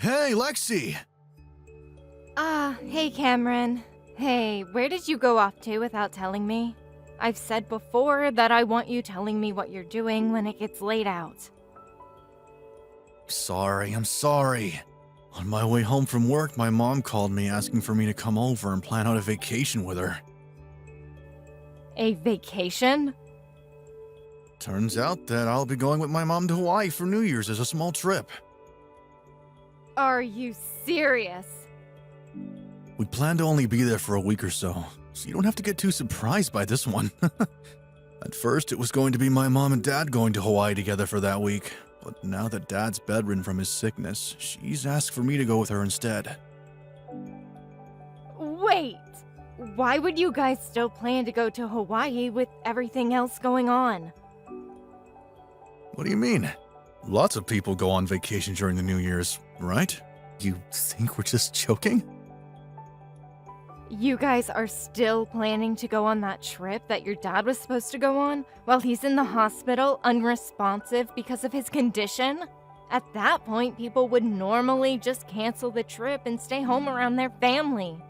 Hey, Lexi! Hey Cameron. Hey, where did you go off to without telling me? I've said before that I want you telling me what you're doing when it gets late out. I'm sorry. On my way home from work, my mom called me asking for me to come over and plan out a vacation with her. A vacation? Turns out that I'll be going with my mom to Hawaii for New Year's as a small trip. Are you serious? We plan to only be there for a week or so you don't have to get too surprised by this one. At first, it was going to be my mom and dad going to Hawaii together for that week, but now that dad's bedridden from his sickness, she's asked for me to go with her instead. Wait! Why would you guys still plan to go to Hawaii with everything else going on? What do you mean? Lots of people go on vacation during the New Year's, right? You think we're just joking? You guys are still planning to go on that trip that your dad was supposed to go on while he's in the hospital unresponsive because of his condition? At that point, people would normally just cancel the trip and stay home around their family.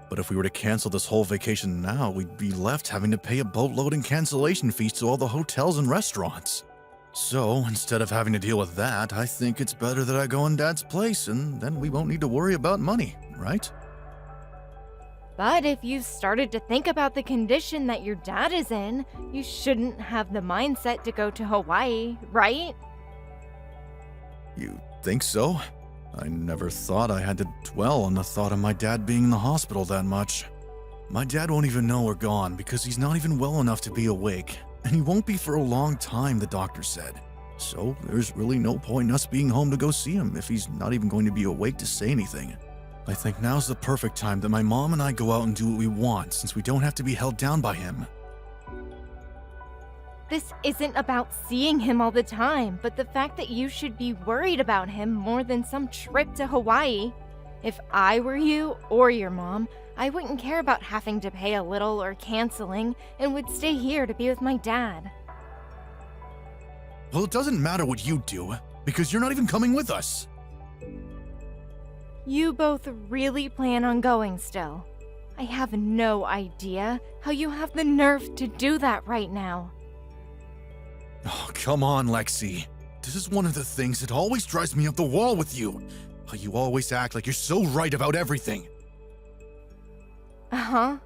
But if we were to cancel this whole vacation now, we'd be left having to pay a boatload in cancellation fees to all the hotels and restaurants. So, instead of having to deal with that, I think it's better that I go in Dad's place, and then we won't need to worry about money, right? But if you've started to think about the condition that your dad is in, you shouldn't have the mindset to go to Hawaii, right? You think so? I never thought I had to dwell on the thought of my dad being in the hospital that much. My dad won't even know we're gone because he's not even well enough to be awake, and he won't be for a long time, the doctor said. So there's really no point in us being home to go see him if he's not even going to be awake to say anything. I think now's the perfect time that my mom and I go out and do what we want since we don't have to be held down by him. This isn't about seeing him all the time, but the fact that you should be worried about him more than some trip to Hawaii. If I were you or your mom, I wouldn't care about having to pay a little or canceling and would stay here to be with my dad. Well, it doesn't matter what you do because you're not even coming with us. You both really plan on going still. I have no idea how you have the nerve to do that right now. Oh, come on, Lexi. This is one of the things that always drives me up the wall with you. How you always act like you're so right about everything. Uh-huh.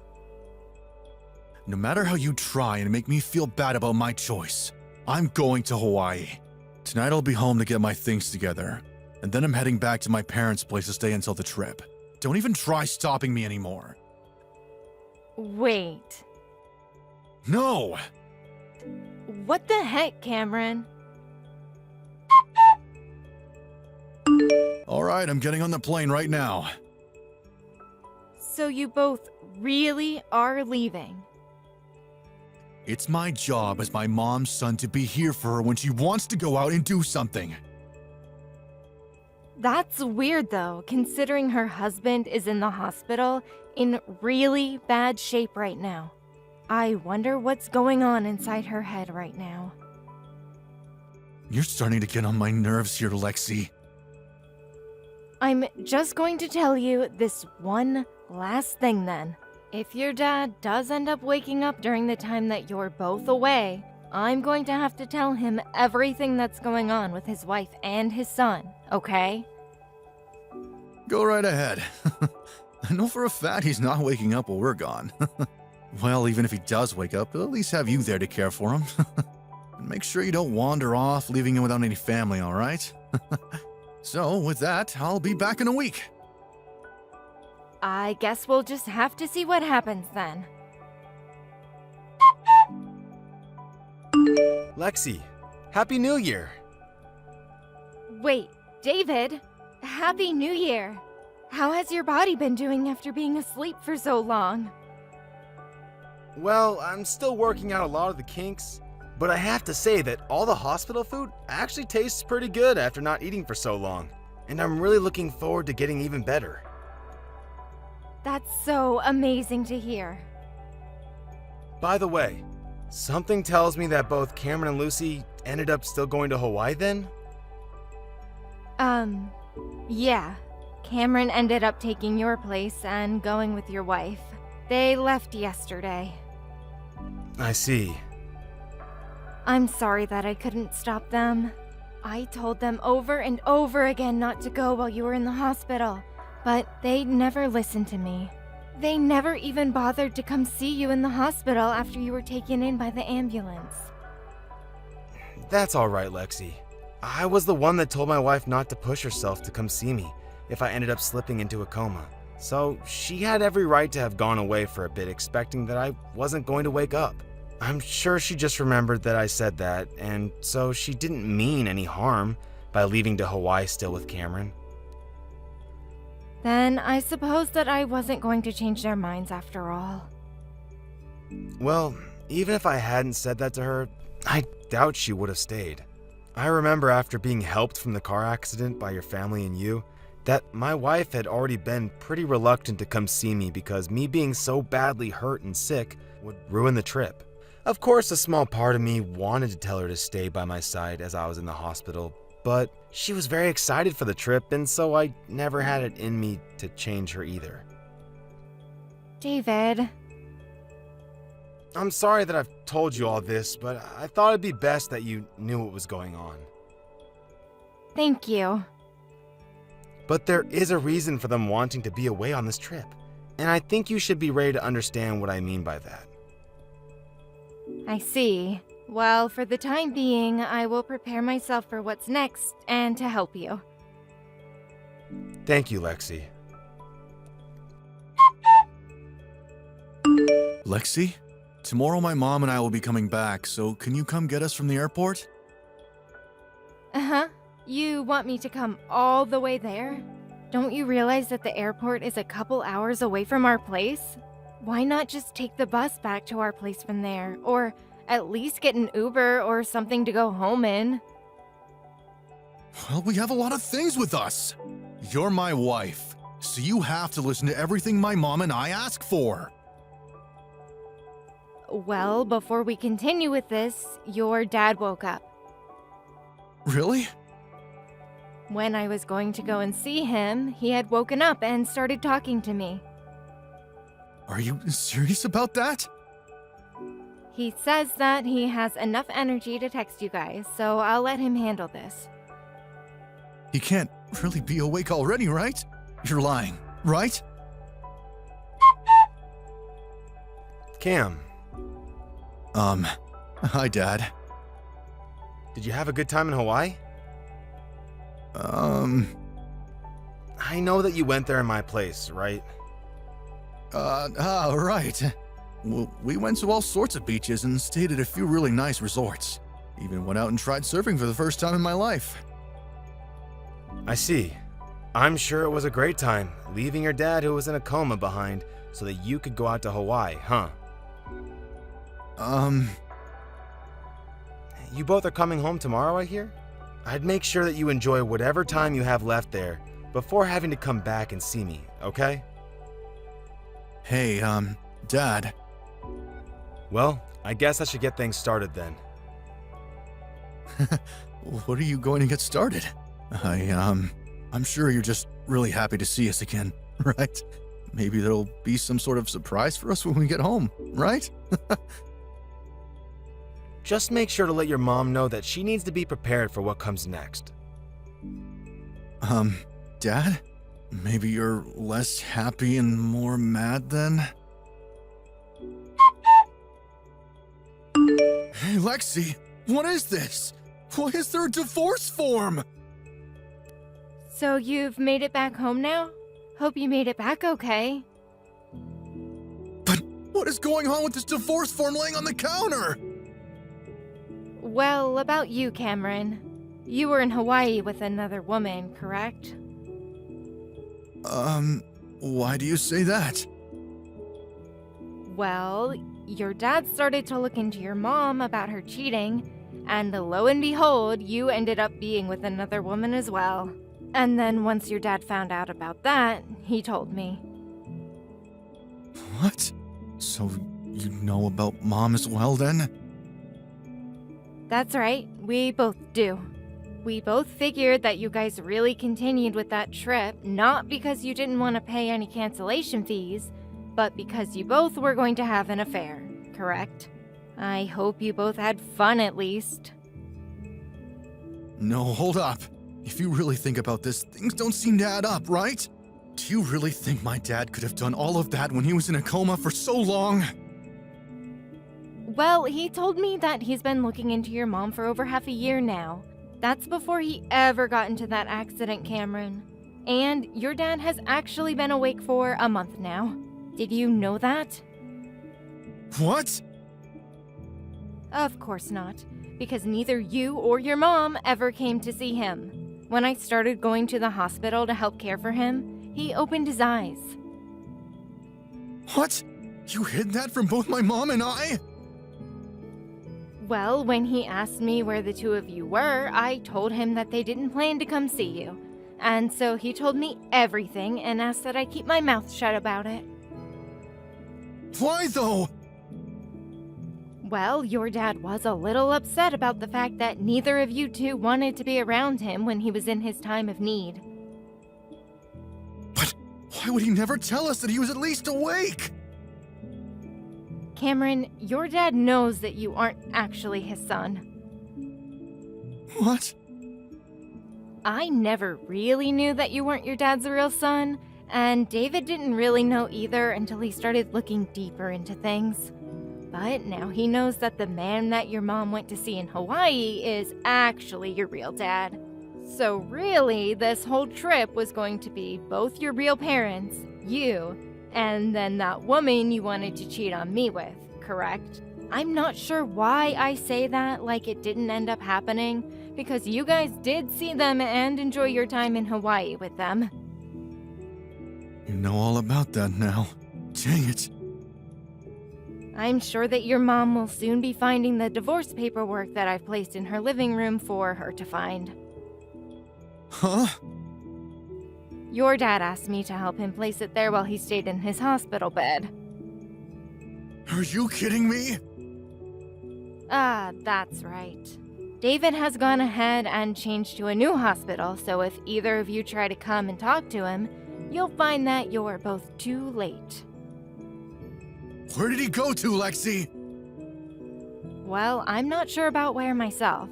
No matter how you try and make me feel bad about my choice, I'm going to Hawaii. Tonight I'll be home to get my things together, and then I'm heading back to my parents' place to stay until the trip. Don't even try stopping me anymore. Wait. No! What the heck, Cameron? Alright, I'm getting on the plane right now. So you both really are leaving? It's my job as my mom's son to be here for her when she wants to go out and do something. That's weird though, considering her husband is in the hospital in really bad shape right now. I wonder what's going on inside her head right now. You're starting to get on my nerves here, Lexi. I'm just going to tell you this one last thing then. If your dad does end up waking up during the time that you're both away, I'm going to have to tell him everything that's going on with his wife and his son, okay? Go right ahead. I know for a fact he's not waking up while we're gone. Well, even if he does wake up, he'll at least have you there to care for him. And make sure you don't wander off, leaving him without any family, alright? So, with that, I'll be back in a week. I guess we'll just have to see what happens then. Lexi, Happy New Year! Wait, David, Happy New Year! How has your body been doing after being asleep for so long? Well, I'm still working out a lot of the kinks, but I have to say that all the hospital food actually tastes pretty good after not eating for so long, and I'm really looking forward to getting even better. That's so amazing to hear. By the way, something tells me that both Cameron and Lucy ended up still going to Hawaii then? Yeah. Cameron ended up taking your place and going with your wife. They left yesterday. I see. I'm sorry that I couldn't stop them. I told them over and over again not to go while you were in the hospital, but they never listened to me. They never even bothered to come see you in the hospital after you were taken in by the ambulance. That's alright, Lexi. I was the one that told my wife not to push herself to come see me if I ended up slipping into a coma. So she had every right to have gone away for a bit expecting that I wasn't going to wake up. I'm sure she just remembered that I said that, and so she didn't mean any harm by leaving to Hawaii still with Cameron. Then I suppose that I wasn't going to change their minds after all. Well, even if I hadn't said that to her, I doubt she would have stayed. I remember after being helped from the car accident by your family and you, that my wife had already been pretty reluctant to come see me because me being so badly hurt and sick would ruin the trip. Of course, a small part of me wanted to tell her to stay by my side as I was in the hospital, but she was very excited for the trip, and so I never had it in me to change her either. David. I'm sorry that I've told you all this, but I thought it'd be best that you knew what was going on. Thank you. But there is a reason for them wanting to be away on this trip, and I think you should be ready to understand what I mean by that. I see. Well, for the time being, I will prepare myself for what's next and to help you. Thank you, Lexi. Lexi? Tomorrow my mom and I will be coming back, so can you come get us from the airport? Uh-huh. You want me to come all the way there? Don't you realize that the airport is a couple hours away from our place? Why not just take the bus back to our place from there, or at least get an Uber or something to go home in? Well, we have a lot of things with us. You're my wife, so you have to listen to everything my mom and I ask for. Well, before we continue with this, your dad woke up. Really? When I was going to go and see him, he had woken up and started talking to me. Are you serious about that? He says that he has enough energy to text you guys, so I'll let him handle this. He can't really be awake already, right? You're lying, right? Cam, Hi, Dad. did you have a good time in Hawaii? I know that you went there in my place, right? Right. Well, we went to all sorts of beaches and stayed at a few really nice resorts. Even went out and tried surfing for the first time in my life. I see. I'm sure it was a great time, leaving your dad who was in a coma behind so that you could go out to Hawaii, huh? You both are coming home tomorrow, I hear? I'd make sure that you enjoy whatever time you have left there before having to come back and see me, okay? Hey, Dad. Well, I guess I should get things started then. What are you going to get started? I'm sure you're just really happy to see us again, right? Maybe there'll be some sort of surprise for us when we get home, right? Just make sure to let your mom know that she needs to be prepared for what comes next. Dad? Maybe you're less happy and more mad then? Hey, Lexi, what is this? Why is there a divorce form? So you've made it back home now? Hope you made it back okay. But what is going on with this divorce form laying on the counter? Well, about you, Cameron. You were in Hawaii with another woman, correct? Why do you say that? Well, your dad started to look into your mom about her cheating, and lo and behold, you ended up being with another woman as well. And then once your dad found out about that, he told me. What? So you know about Mom as well then? That's right, we both do. We both figured that you guys really continued with that trip, not because you didn't want to pay any cancellation fees, but because you both were going to have an affair, correct? I hope you both had fun at least. No, hold up. If you really think about this, things don't seem to add up, right? Do you really think my dad could have done all of that when he was in a coma for so long? Well, he told me that he's been looking into your mom for over half a year now. That's before he ever got into that accident, Cameron. And your dad has actually been awake for a month now. Did you know that? What? Of course not, because neither you or your mom ever came to see him. When I started going to the hospital to help care for him, he opened his eyes. What? You hid that from both my mom and I? Well, when he asked me where the two of you were, I told him that they didn't plan to come see you. And so he told me everything and asked that I keep my mouth shut about it. Why though? Well, your dad was a little upset about the fact that neither of you two wanted to be around him when he was in his time of need. But why would he never tell us that he was at least awake? Cameron, your dad knows that you aren't actually his son. What? I never really knew that you weren't your dad's real son, and David didn't really know either until he started looking deeper into things. But now he knows that the man that your mom went to see in Hawaii is actually your real dad. So really, this whole trip was going to be both your real parents, you, and then that woman you wanted to cheat on me with, correct? I'm not sure why I say that like it didn't end up happening, because you guys did see them and enjoy your time in Hawaii with them. You know all about that now. Dang it. I'm sure that your mom will soon be finding the divorce paperwork that I've placed in her living room for her to find. Huh? Your dad asked me to help him place it there while he stayed in his hospital bed. Are you kidding me? Ah, that's right. David has gone ahead and changed to a new hospital, so if either of you try to come and talk to him, you'll find that you're both too late. Where did he go to, Lexi? Well, I'm not sure about where myself.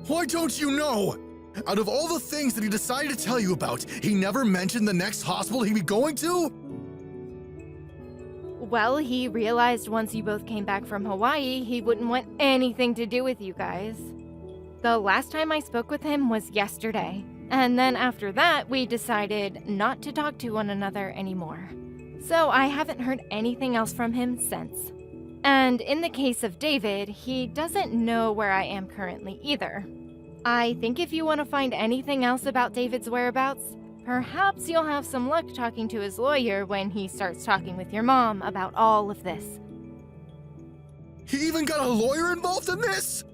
Why don't you know? Out of all the things that he decided to tell you about, he never mentioned the next hospital he'd be going to? Well, he realized once you both came back from Hawaii, he wouldn't want anything to do with you guys. The last time I spoke with him was yesterday, and then after that, we decided not to talk to one another anymore. So I haven't heard anything else from him since. And in the case of David, he doesn't know where I am currently either. I think if you want to find anything else about David's whereabouts, perhaps you'll have some luck talking to his lawyer when he starts talking with your mom about all of this. He even got a lawyer involved in this?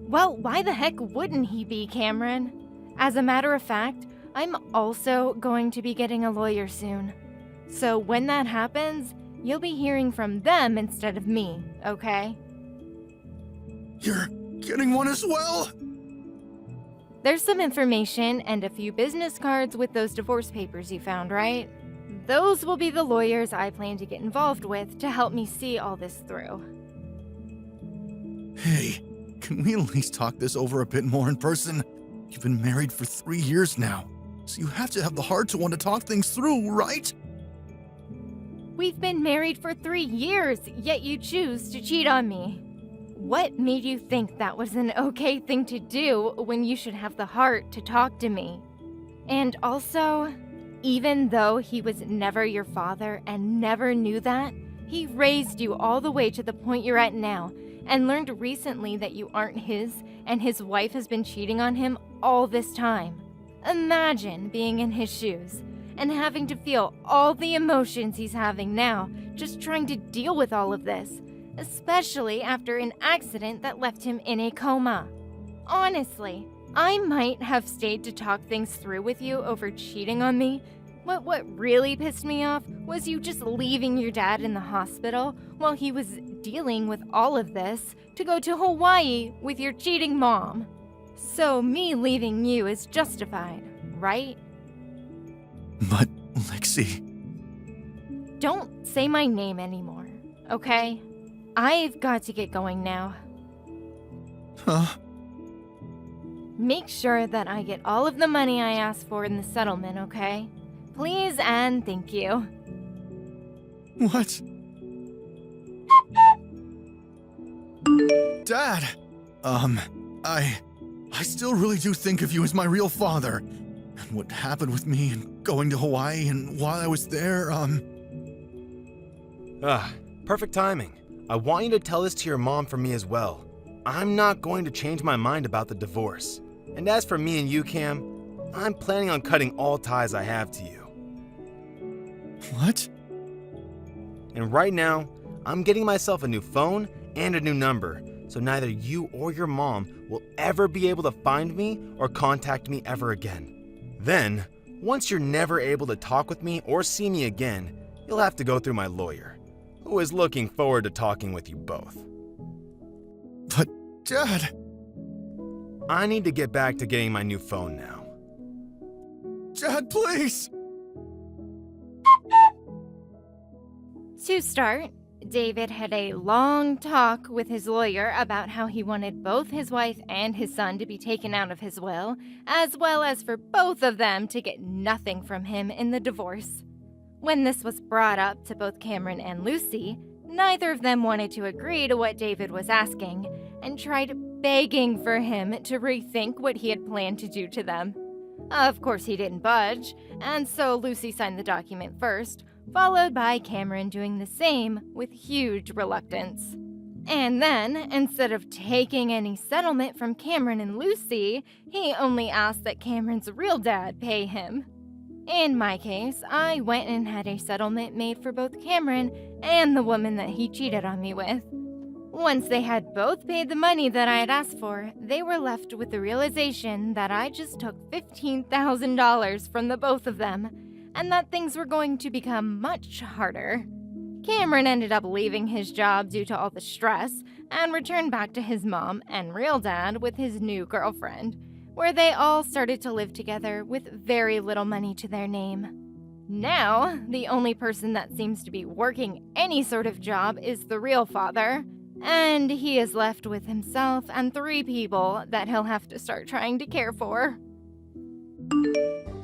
Well, why the heck wouldn't he be, Cameron? As a matter of fact, I'm also going to be getting a lawyer soon. So when that happens, you'll be hearing from them instead of me, okay? You're getting one as well? There's some information and a few business cards with those divorce papers you found, right? Those will be the lawyers I plan to get involved with to help me see all this through. Hey, can we at least talk this over a bit more in person? You've been married for 3 years now, so you have to have the heart to want to talk things through, right? We've been married for 3 years, yet you choose to cheat on me. What made you think that was an okay thing to do when you should have the heart to talk to me? And also, even though he was never your father and never knew that, he raised you all the way to the point you're at now and learned recently that you aren't his and his wife has been cheating on him all this time. Imagine being in his shoes and having to feel all the emotions he's having now, just trying to deal with all of this, especially after an accident that left him in a coma. Honestly, I might have stayed to talk things through with you over cheating on me, but what really pissed me off was you just leaving your dad in the hospital while he was dealing with all of this to go to Hawaii with your cheating mom. So me leaving you is justified, right? But, Lexi, Don't say my name anymore, okay? I've got to get going now. huh? Make sure that I get all of the money I asked for in the settlement, okay? Please and thank you. What? Dad! I still really do think of you as my real father. And what happened with me and going to Hawaii and while I was there, Perfect timing. I want you to tell this to your mom for me as well. I'm not going to change my mind about the divorce. And as for me and you, Cam, I'm planning on cutting all ties I have to you. what? And right now, I'm getting myself a new phone and a new number, so neither you or your mom will ever be able to find me or contact me ever again. Then, once you're never able to talk with me or see me again, you'll have to go through my lawyer, who is looking forward to talking with you both. But, Dad! I need to get back to getting my new phone now. Dad, please! To start, David had a long talk with his lawyer about how he wanted both his wife and his son to be taken out of his will, as well as for both of them to get nothing from him in the divorce. When this was brought up to both Cameron and Lucy, neither of them wanted to agree to what David was asking and tried begging for him to rethink what he had planned to do to them. Of course, he didn't budge, and so Lucy signed the document first, followed by Cameron doing the same with huge reluctance. And then, instead of taking any settlement from Cameron and Lucy, he only asked that Cameron's real dad pay him. In my case, I went and had a settlement made for both Cameron and the woman that he cheated on me with. Once they had both paid the money that I had asked for, they were left with the realization that I just took $15,000 from the both of them, and that things were going to become much harder. Cameron ended up leaving his job due to all the stress and returned back to his mom and real dad with his new girlfriend, where they all started to live together with very little money to their name. Now, the only person that seems to be working any sort of job is the real father, and he is left with himself and 3 people that he'll have to start trying to care for.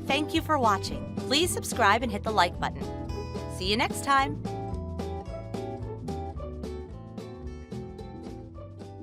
Thank you for watching. Please subscribe and hit the like button. See you next time.